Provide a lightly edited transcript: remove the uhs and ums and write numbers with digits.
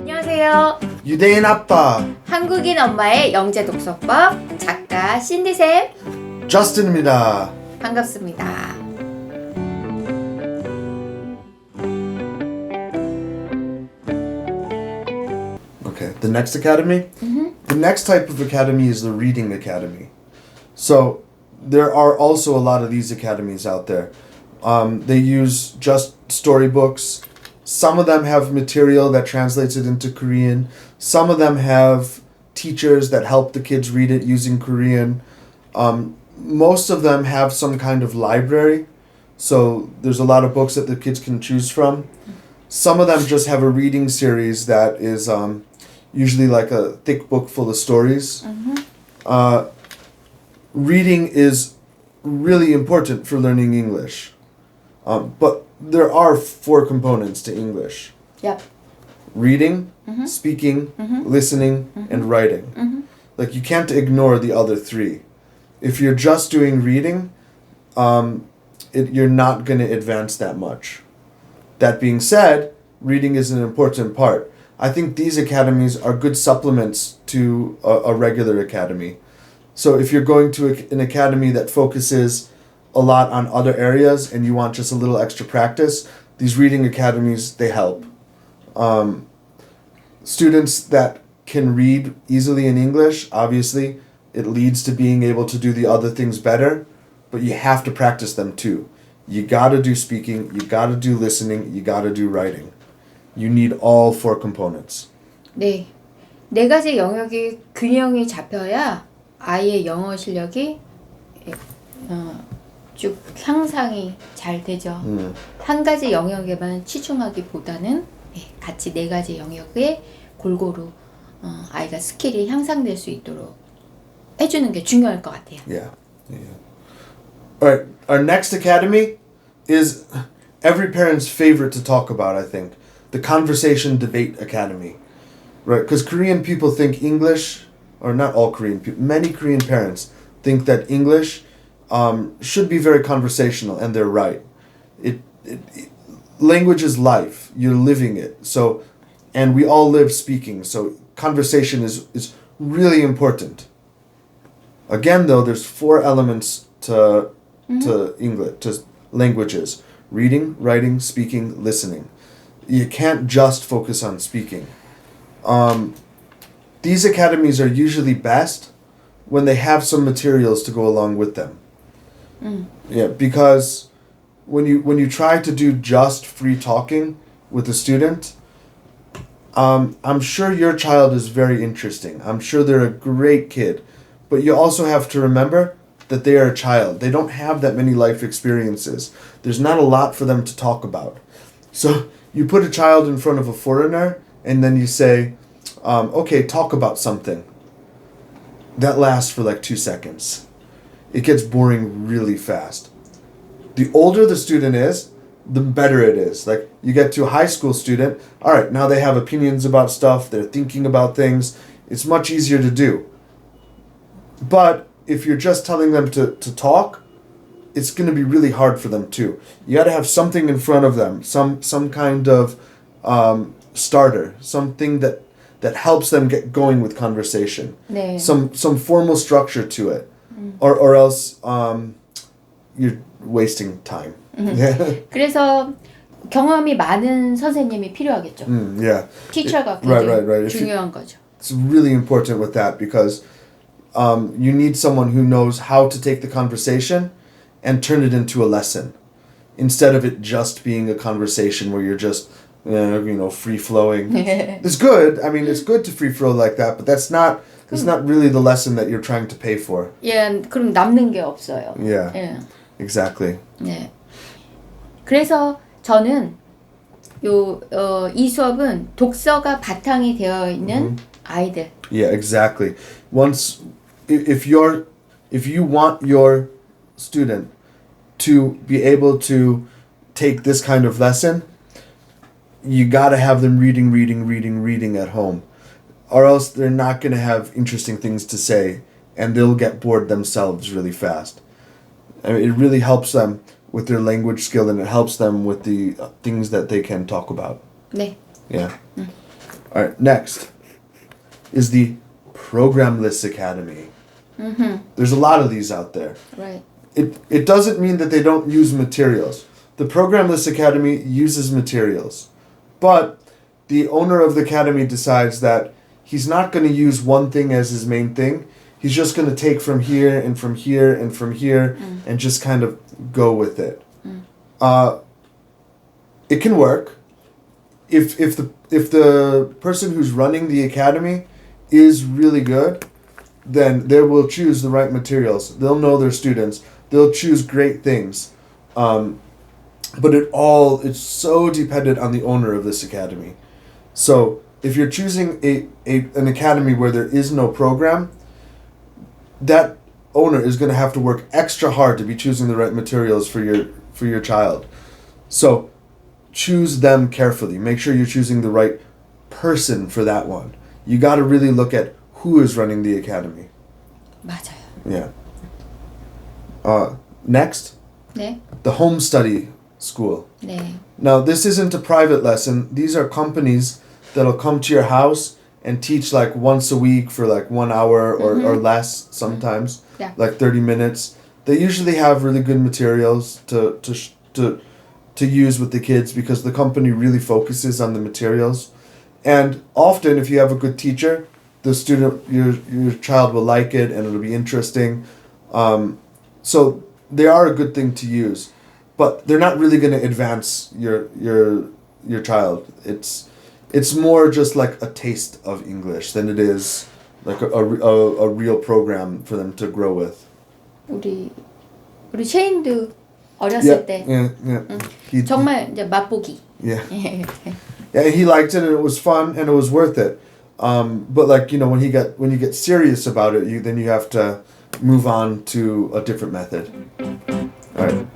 안녕하세요. 유대인아빠 한국인 엄마의 영재독서법 작가 신디샘 저스틴입니다. 반갑습니다. Okay, the next academy? The next type of academy is the reading academy. So there are also a lot of these academies out there. They use just storybooks. Some of them have material that translates it into Korean. Some of them have teachers that help the kids read it using Korean. Most of them have some kind of library. So there's a lot of books that the kids can choose from. Some of them just have a reading series that is usually like a thick book full of stories. Reading is really important for learning English. But there are 4 components to English. Yep. Reading, speaking, listening, and writing. Like you can't ignore the other 3. If you're just doing reading, you're not going to advance that much. That being said, reading is an important part. I think these academies are good supplements to a regular academy. So if you're going to an academy that focuses a lot on other areas and you want just a little extra practice, these reading academies, they help. Students that can read easily in English, obviously, it leads to being able to do the other things better, but you have to practice them too. You gotta do speaking, you gotta do listening, you gotta do writing. You need all 4 components. 네. 4가지 영역이 균형이 잡혀야 아이의 영어 실력이 쭉 향상이 잘 되죠. 한 가지 영역에만 치중하기보다는 같이 4가지 영역에 골고루 아이가 스킬이 향상될 수 있도록 해주는 게 중요할 것 같아요. Yeah. Alright, our next academy is every parent's favorite to talk about, I think. The Conversation Debate Academy. Right, because Korean people think English, or not all Korean people, many Korean parents think that English should be very conversational, and they're right. Language is life. You're living it. So, and we all live speaking. So conversation is really important. Again, though, there's 4 elements to English, to languages: reading, writing, speaking, listening. You can't just focus on speaking. These academies are usually best when they have some materials to go along with them. Yeah, because when you try to do just free talking with a student, I'm sure your child is very interesting. I'm sure they're a great kid, but you also have to remember that they are a child. They don't have that many life experiences. There's not a lot for them to talk about. So you put a child in front of a foreigner and then you say, okay, talk about something. That lasts for like 2 seconds. It gets boring really fast. The older the student is, the better it is. Like you get to a high school student, all right, now they have opinions about stuff, they're thinking about things. It's much easier to do. But if you're just telling them to talk, it's going to be really hard for them too. You got to have something in front of them, some kind of starter, something that helps them get going with conversation. 네. Some formal structure to it. Or else you're wasting time. 그래서 경험이 많은 선생님이 필요하겠죠. Yeah. 티처가 굉장히 right. 중요한 거죠. It's really important with that because you need someone who knows how to take the conversation and turn it into a lesson instead of it just being a conversation where you're just free flowing. It's good. I mean, it's good to free flow like that, but that's not really the lesson that you're trying to pay for. 예, 그럼 남는 게 없어요. Yeah. 예. Exactly. 네. 그래서 저는 이 수업은 독서가 바탕이 되어 있는 아이들. Yeah, exactly. Once if you want your student to be able to take this kind of lesson, you got to have them reading at home, or else they're not going to have interesting things to say and they'll get bored themselves really fast. I mean, it really helps them with their language skill and it helps them with the things that they can talk about. 네. Yeah. All right, next is the Programless Academy. There's a lot of these out there. Right. It doesn't mean that they don't use materials. The Programless Academy uses materials. But the owner of the academy decides that he's not going to use one thing as his main thing. He's just going to take from here and from here and from here and just kind of go with it. It can work if the person who's running the academy is really good, then they will choose the right materials. They'll know their students. They'll choose great things. But it's so dependent on the owner of this academy. So if you're choosing an academy where there is no program, that owner is going to have to work extra hard to be choosing the right materials for your child. So choose them carefully. Make sure you're choosing the right person for that one. You got to really look at who is running the academy. 맞아요. Yeah. Next, 네. the home study school. 네. Now, this isn't a private lesson. These are companies that'll come to your house and teach like once a week for like 1 hour or less sometimes, Yeah. like 30 minutes. They usually have really good materials to use with the kids because the company really focuses on the materials. And often, if you have a good teacher, the student, your child will like it and it'll be interesting. So they are a good thing to use, but they're not really going to advance your child. It's more just like a taste of English than it is like a real program for them to grow with. 우리 셰인도 어렸을 때 He, 정말 이제 맛보기. yeah. Yeah, he liked it and it was fun and it was worth it. But like when you get serious about it, then you have to move on to a different method. All right.